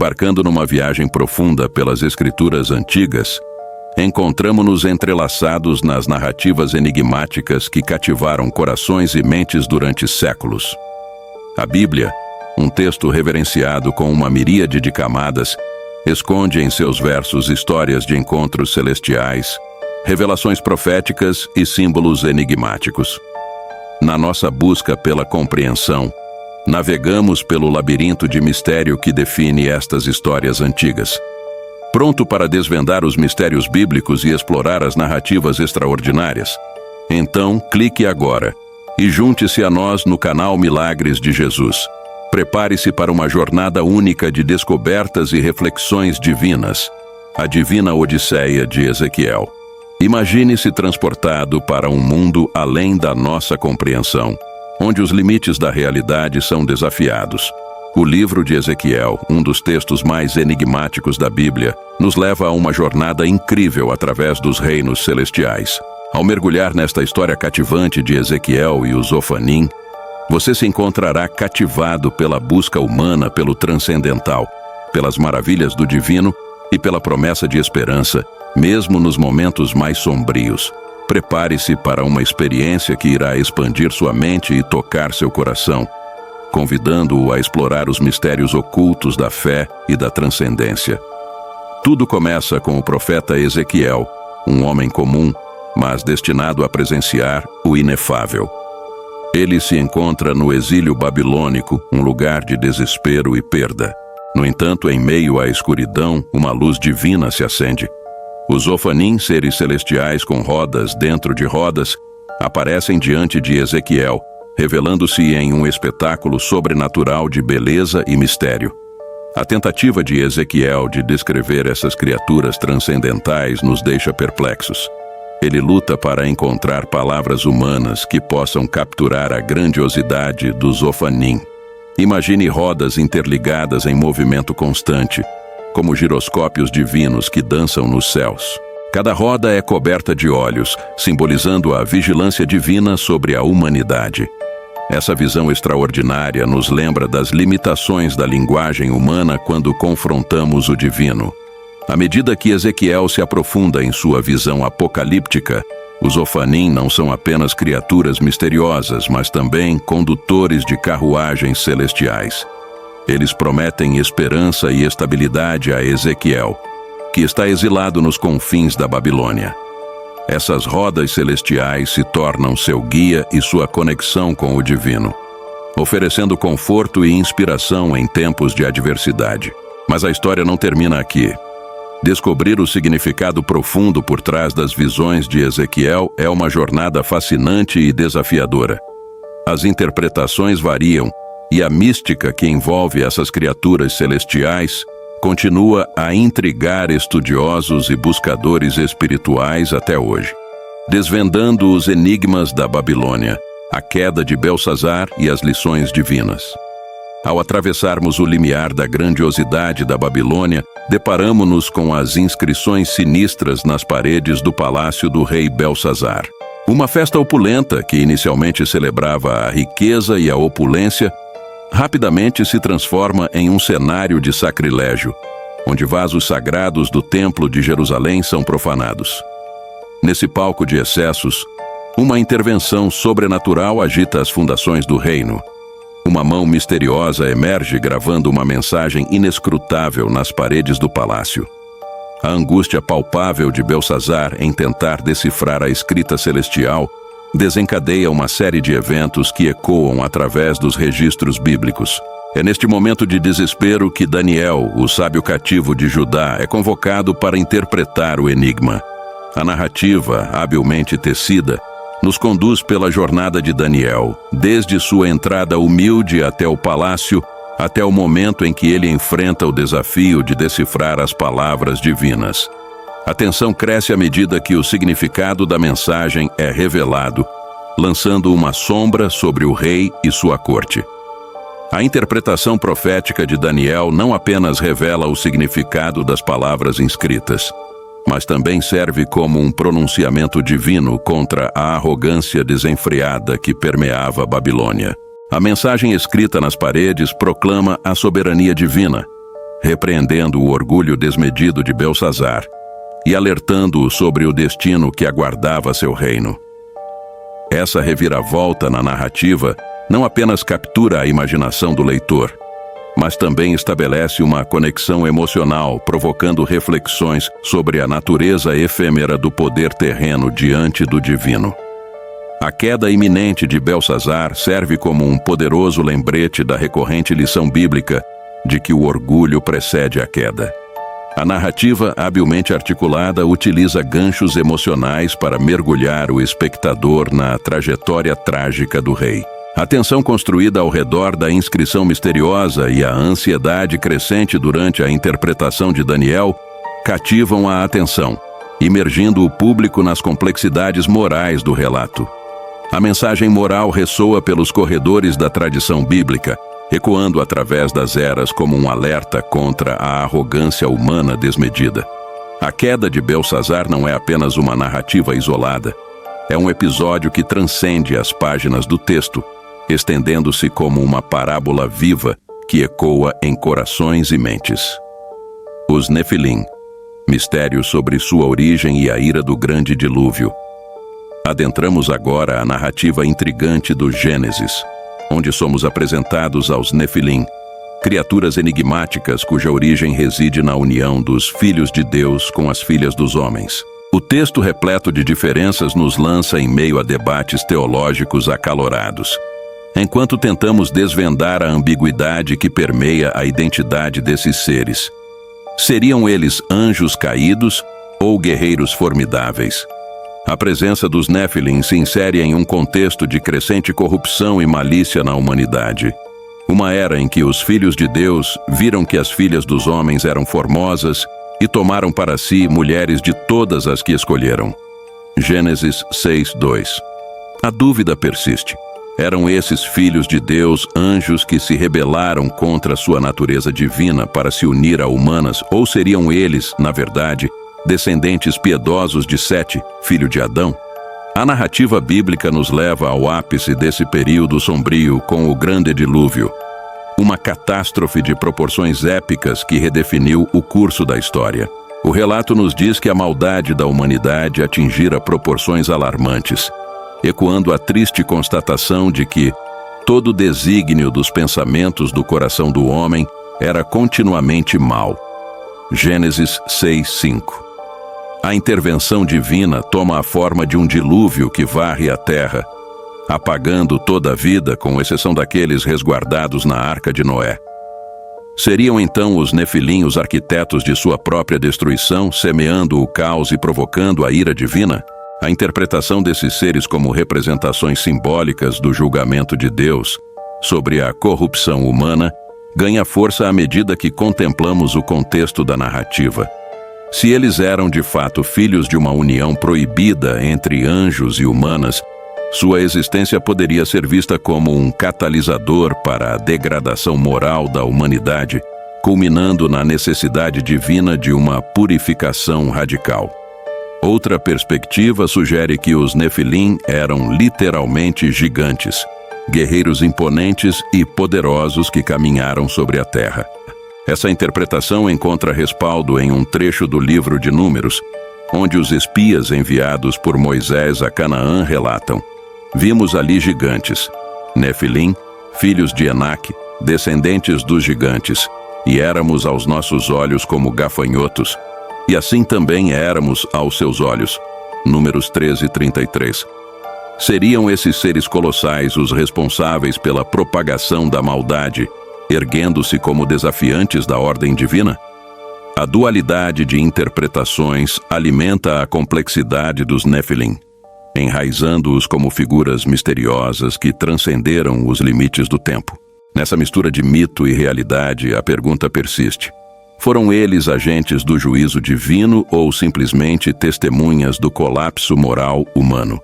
Embarcando numa viagem profunda pelas escrituras antigas, encontramo-nos entrelaçados nas narrativas enigmáticas que cativaram corações e mentes durante séculos. A Bíblia, um texto reverenciado com uma miríade de camadas, esconde em seus versos histórias de encontros celestiais, revelações proféticas e símbolos enigmáticos. Na nossa busca pela compreensão, navegamos pelo labirinto de mistério que define estas histórias antigas. Pronto para desvendar os mistérios bíblicos e explorar as narrativas extraordinárias? Então, clique agora e junte-se a nós no canal Milagres de Jesus. Prepare-se para uma jornada única de descobertas e reflexões divinas, a Divina Odisseia de Ezequiel. Imagine-se transportado para um mundo além da nossa compreensão, onde os limites da realidade são desafiados. O livro de Ezequiel, um dos textos mais enigmáticos da Bíblia, nos leva a uma jornada incrível através dos reinos celestiais. Ao mergulhar nesta história cativante de Ezequiel e os Ofanim, você se encontrará cativado pela busca humana pelo transcendental, pelas maravilhas do divino e pela promessa de esperança, mesmo nos momentos mais sombrios. Prepare-se para uma experiência que irá expandir sua mente e tocar seu coração, convidando-o a explorar os mistérios ocultos da fé e da transcendência. Tudo começa com o profeta Ezequiel, um homem comum, mas destinado a presenciar o inefável. Ele se encontra no exílio babilônico, um lugar de desespero e perda. No entanto, em meio à escuridão, uma luz divina se acende. Os Ofanim, seres celestiais com rodas dentro de rodas, aparecem diante de Ezequiel, revelando-se em um espetáculo sobrenatural de beleza e mistério. A tentativa de Ezequiel de descrever essas criaturas transcendentais nos deixa perplexos. Ele luta para encontrar palavras humanas que possam capturar a grandiosidade dos Ofanim. Imagine rodas interligadas em movimento constante, como giroscópios divinos que dançam nos céus. Cada roda é coberta de olhos, simbolizando a vigilância divina sobre a humanidade. Essa visão extraordinária nos lembra das limitações da linguagem humana quando confrontamos o divino. À medida que Ezequiel se aprofunda em sua visão apocalíptica, os Ofanim não são apenas criaturas misteriosas, mas também condutores de carruagens celestiais. Eles prometem esperança e estabilidade a Ezequiel, que está exilado nos confins da Babilônia. Essas rodas celestiais se tornam seu guia e sua conexão com o divino, oferecendo conforto e inspiração em tempos de adversidade. Mas a história não termina aqui. Descobrir o significado profundo por trás das visões de Ezequiel é uma jornada fascinante e desafiadora. As interpretações variam, e a mística que envolve essas criaturas celestiais continua a intrigar estudiosos e buscadores espirituais até hoje. Desvendando os enigmas da Babilônia, a queda de Belsazar e as lições divinas. Ao atravessarmos o limiar da grandiosidade da Babilônia, deparamo-nos com as inscrições sinistras nas paredes do palácio do rei Belsazar. Uma festa opulenta que inicialmente celebrava a riqueza e a opulência, rapidamente se transforma em um cenário de sacrilégio, onde vasos sagrados do Templo de Jerusalém são profanados. Nesse palco de excessos, uma intervenção sobrenatural agita as fundações do reino. Uma mão misteriosa emerge gravando uma mensagem inescrutável nas paredes do palácio. A angústia palpável de Belsazar em tentar decifrar a escrita celestial desencadeia uma série de eventos que ecoam através dos registros bíblicos. É neste momento de desespero que Daniel, o sábio cativo de Judá, é convocado para interpretar o enigma. A narrativa, habilmente tecida, nos conduz pela jornada de Daniel, desde sua entrada humilde até o palácio, até o momento em que ele enfrenta o desafio de decifrar as palavras divinas. A tensão cresce à medida que o significado da mensagem é revelado, lançando uma sombra sobre o rei e sua corte. A interpretação profética de Daniel não apenas revela o significado das palavras inscritas, mas também serve como um pronunciamento divino contra a arrogância desenfreada que permeava a Babilônia. A mensagem escrita nas paredes proclama a soberania divina, repreendendo o orgulho desmedido de Belsazar e alertando-o sobre o destino que aguardava seu reino. Essa reviravolta na narrativa não apenas captura a imaginação do leitor, mas também estabelece uma conexão emocional, provocando reflexões sobre a natureza efêmera do poder terreno diante do divino. A queda iminente de Belsazar serve como um poderoso lembrete da recorrente lição bíblica de que o orgulho precede a queda. A narrativa, habilmente articulada, utiliza ganchos emocionais para mergulhar o espectador na trajetória trágica do rei. A tensão construída ao redor da inscrição misteriosa e a ansiedade crescente durante a interpretação de Daniel cativam a atenção, imergindo o público nas complexidades morais do relato. A mensagem moral ressoa pelos corredores da tradição bíblica, ecoando através das eras como um alerta contra a arrogância humana desmedida. A queda de Belsazar não é apenas uma narrativa isolada, é um episódio que transcende as páginas do texto, estendendo-se como uma parábola viva que ecoa em corações e mentes. Os Nefilim, mistério sobre sua origem e a ira do grande dilúvio. Adentramos agora a narrativa intrigante do Gênesis, onde somos apresentados aos Nefilim, criaturas enigmáticas cuja origem reside na união dos filhos de Deus com as filhas dos homens. O texto repleto de diferenças nos lança em meio a debates teológicos acalorados, enquanto tentamos desvendar a ambiguidade que permeia a identidade desses seres. Seriam eles anjos caídos ou guerreiros formidáveis? A presença dos Nefilim se insere em um contexto de crescente corrupção e malícia na humanidade. Uma era em que os filhos de Deus viram que as filhas dos homens eram formosas e tomaram para si mulheres de todas as que escolheram. Gênesis 6:2. A dúvida persiste. Eram esses filhos de Deus anjos que se rebelaram contra sua natureza divina para se unir a humanas, ou seriam eles, na verdade, descendentes piedosos de Sete, filho de Adão? A narrativa bíblica nos leva ao ápice desse período sombrio com o grande dilúvio, uma catástrofe de proporções épicas que redefiniu o curso da história. O relato nos diz que a maldade da humanidade atingira proporções alarmantes, ecoando a triste constatação de que todo o desígnio dos pensamentos do coração do homem era continuamente mau. Gênesis 6:5. A intervenção divina toma a forma de um dilúvio que varre a terra, apagando toda a vida, com exceção daqueles resguardados na arca de Noé. Seriam então os Nefilim os arquitetos de sua própria destruição, semeando o caos e provocando a ira divina? A interpretação desses seres como representações simbólicas do julgamento de Deus sobre a corrupção humana ganha força à medida que contemplamos o contexto da narrativa. Se eles eram de fato filhos de uma união proibida entre anjos e humanas, sua existência poderia ser vista como um catalisador para a degradação moral da humanidade, culminando na necessidade divina de uma purificação radical. Outra perspectiva sugere que os Nefilim eram literalmente gigantes, guerreiros imponentes e poderosos que caminharam sobre a terra. Essa interpretação encontra respaldo em um trecho do livro de Números, onde os espias enviados por Moisés a Canaã relatam: "Vimos ali gigantes, Nefilim, filhos de Enaque, descendentes dos gigantes, e éramos aos nossos olhos como gafanhotos, e assim também éramos aos seus olhos." Números 13:33. Seriam esses seres colossais os responsáveis pela propagação da maldade, erguendo-se como desafiantes da ordem divina? A dualidade de interpretações alimenta a complexidade dos Nefilim, enraizando-os como figuras misteriosas que transcenderam os limites do tempo. Nessa mistura de mito e realidade, a pergunta persiste: foram eles agentes do juízo divino ou simplesmente testemunhas do colapso moral humano?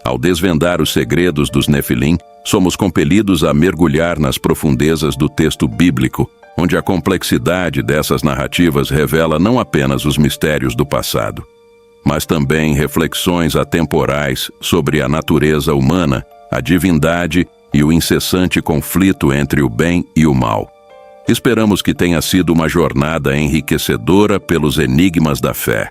Ao desvendar os segredos dos Nefilim, somos compelidos a mergulhar nas profundezas do texto bíblico, onde a complexidade dessas narrativas revela não apenas os mistérios do passado, mas também reflexões atemporais sobre a natureza humana, a divindade e o incessante conflito entre o bem e o mal. Esperamos que tenha sido uma jornada enriquecedora pelos enigmas da fé.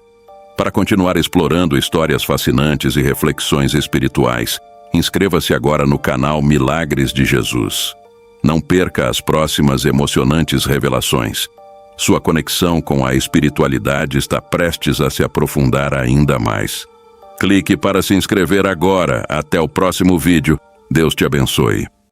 Para continuar explorando histórias fascinantes e reflexões espirituais, inscreva-se agora no canal Milagres de Jesus. Não perca as próximas emocionantes revelações. Sua conexão com a espiritualidade está prestes a se aprofundar ainda mais. Clique para se inscrever agora. Até o próximo vídeo. Deus te abençoe.